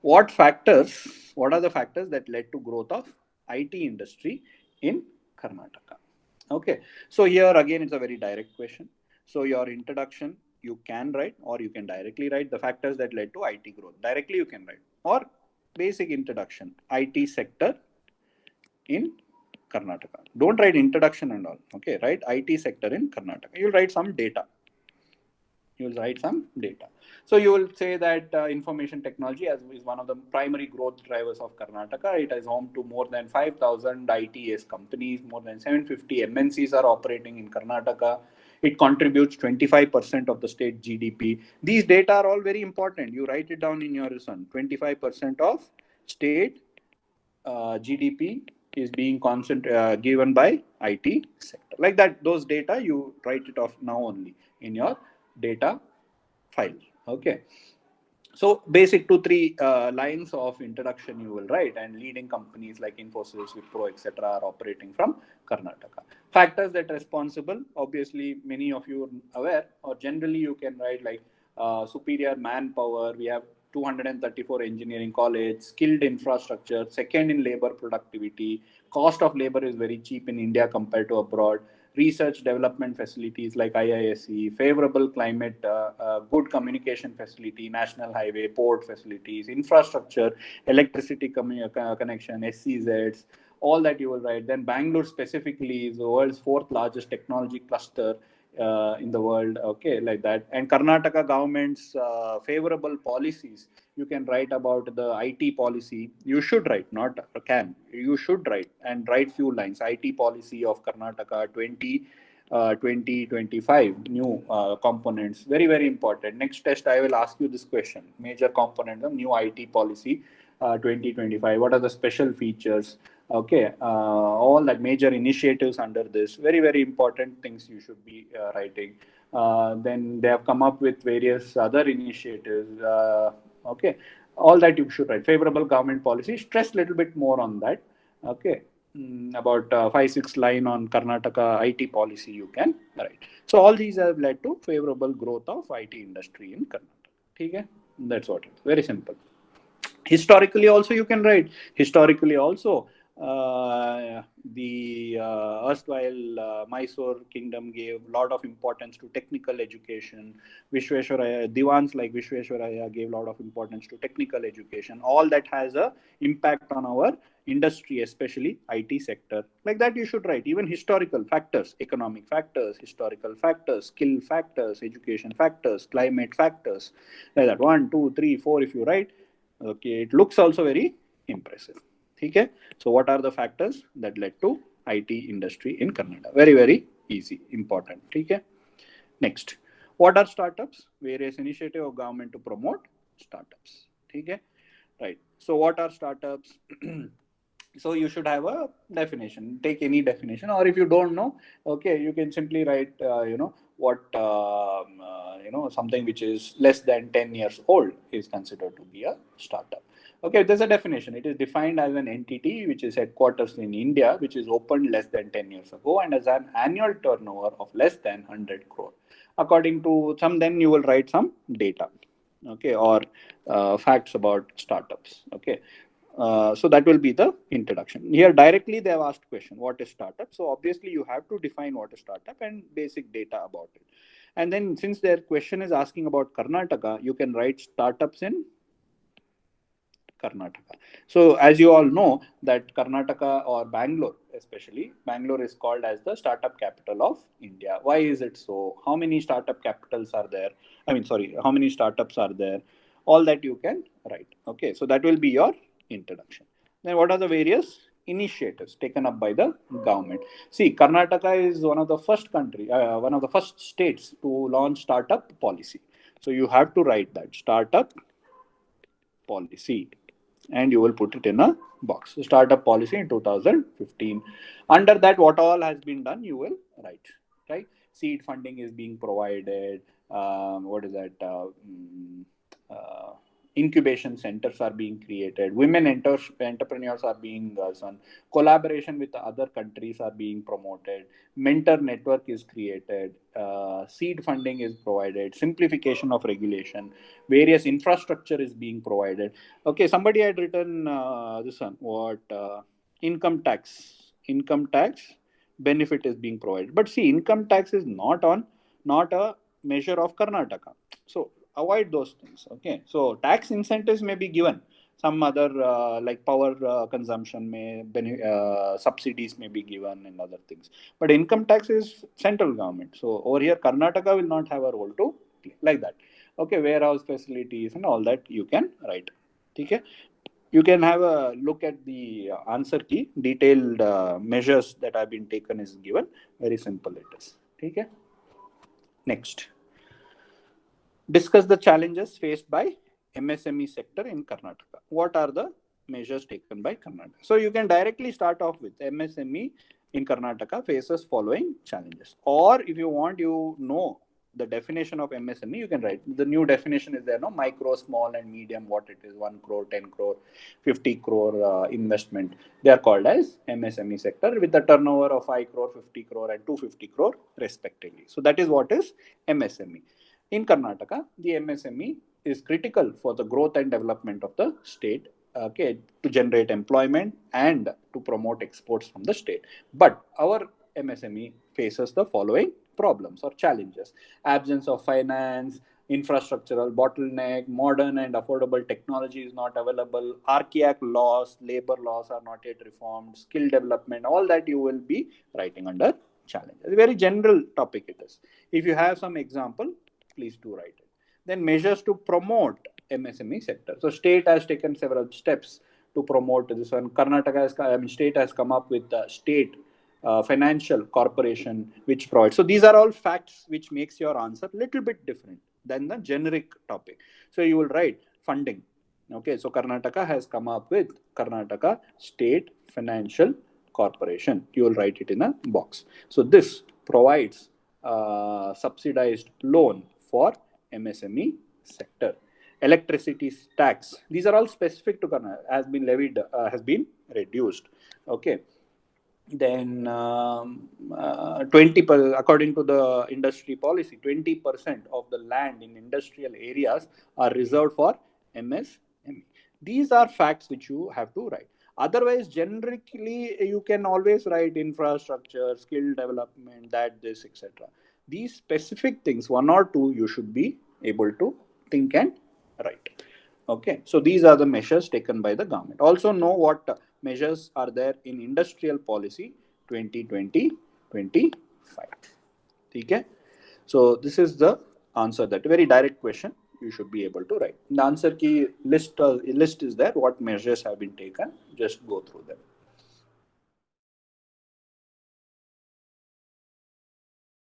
what are the factors that led to growth of IT industry in Karnataka? Okay, so here again it's a very direct question. So your introduction you can write, or you can directly write the factors that led to IT growth. Directly you can write, or basic introduction, IT sector in Karnataka. Don't write introduction and all. Okay, write IT sector in Karnataka. You'll write some data. So you will say that information technology is one of the primary growth drivers of Karnataka. It is home to more than 5,000 ITS companies, more than 750 MNCs are operating in Karnataka. It contributes 25% of the state GDP. These data are all very important. You write it down in your lesson. 25% of state GDP is being given by IT sector. Like that, those data you write it off now only in your data file. Okay. So basic 2-3 lines of introduction you will write, and leading companies like Infosys, Wipro, etc. are operating from Karnataka. Factors that are responsible, obviously many of you are aware, or generally you can write like superior manpower. We have 234 engineering college, skilled infrastructure, second in labor productivity, cost of labor is very cheap in India compared to abroad, research development facilities like IISc, favorable climate, good communication facility, national highway, port facilities, infrastructure, electricity connection, SCZs, all that you will write. Then Bangalore specifically is the world's fourth largest technology cluster in the world. Okay, like that. And Karnataka government's favorable policies. You can write about the IT policy. You should write, not can. You should write, and write few lines. IT policy of Karnataka 2025 new components. Very, very important. Next test, I will ask you this question. Major component of new IT policy 2025. What are the special features? Okay, all that major initiatives under this. Very, very important things you should be writing. Then they have come up with various other initiatives. Okay, all that you should write. Favorable government policy. Stress a little bit more on that. Okay, about 5-6 line on Karnataka IT policy you can write. So all these have led to favorable growth of IT industry in Karnataka. Okay, that's what it is. Very simple. Historically also you can write. Historically also the erstwhile Mysore kingdom gave a lot of importance to technical education. Vishweshwaraya, Divans like Vishweshwaraya gave a lot of importance to technical education. All that has a impact on our industry, especially IT sector. Like that you should write. Even historical factors, economic factors, historical factors, skill factors, education factors, climate factors. Like that 1, 2, 3, 4 if you write. Okay, it looks also very impressive. Okay, so what are the factors that led to IT industry in Karnataka? Very, very easy, important. Okay, next, what are startups? Various initiative of government to promote startups. Okay, right. So what are startups? So you should have a definition. Take any definition, or if you don't know, okay, you can simply write, something which is less than 10 years old is considered to be a startup. Okay, there's a definition. It is defined as an entity which is headquarters in India, which is opened less than 10 years ago and has an annual turnover of less than 100 crore. According to some, then you will write some data, okay, or facts about startups. Okay. So that will be the introduction. Here directly they have asked question, what is startup? So obviously you have to define what is startup and basic data about it. And then since their question is asking about Karnataka, you can write startups in Karnataka. So as you all know that Karnataka or Bangalore, especially Bangalore is called as the startup capital of India. Why is it so? How many startup capitals are there? How many startups are there? All that you can write. Okay, so that will be your introduction. Then what are the various initiatives taken up by the government? See, Karnataka is one of the first states to launch startup policy. So you have to write that startup policy, and you will put it in a box. So startup policy in 2015. Under that, what all has been done, you will write. Right? Seed funding is being provided. What is that? incubation centers are being created, women entrepreneurs are being done, collaboration with other countries are being promoted, mentor network is created, seed funding is provided, simplification of regulation, various infrastructure is being provided. Okay, somebody had written this one, what income tax benefit is being provided. But see, income tax is not a measure of Karnataka. So avoid those things. Okay, so tax incentives may be given. Some other like power consumption subsidies may be given and other things. But income tax is central government. So over here, Karnataka will not have a role to play like that. Okay, warehouse facilities and all that you can write. Okay, you can have a look at the answer key. Detailed measures that have been taken is given. Very simple it is. Okay. Next, discuss the challenges faced by MSME sector in Karnataka. What are the measures taken by Karnataka? So you can directly start off with MSME in Karnataka faces following challenges. Or if you want, you know the definition of MSME, you can write. The new definition is there, no? Micro, small and medium, what it is, 1 crore, 10 crore, 50 crore investment. They are called as MSME sector with a turnover of 5 crore, 50 crore and 250 crore respectively. So that is what is MSME. In Karnataka, the MSME is critical for the growth and development of the state, okay, to generate employment and to promote exports from the state. But our MSME faces the following problems or challenges: absence of finance, infrastructural bottleneck, modern and affordable technology is not available, archaic laws, labor laws are not yet reformed, skill development, all that you will be writing under challenge. A very general topic it is. If you have some example, please do write it. Then measures to promote MSME sector. So state has taken several steps to promote this one. State has come up with the state financial corporation which provides. So these are all facts which makes your answer little bit different than the generic topic. So you will write funding. Okay, so Karnataka has come up with Karnataka State Financial Corporation. You will write it in a box. So this provides subsidized loan for MSME sector. Electricity tax, these are all specific to Karnataka, has been levied, has been reduced. Okay. Then 20%, according to the industry policy, 20% of the land in industrial areas are reserved for MSME. These are facts which you have to write. Otherwise, generically, you can always write infrastructure, skill development, that, this, etc. These specific things, one or two, you should be able to think and write. Okay, so these are the measures taken by the government. Also know what measures are there in industrial policy 2020-25. Okay, so this is the answer. That very direct question you should be able to write. The answer key list is there. What measures have been taken? Just go through them.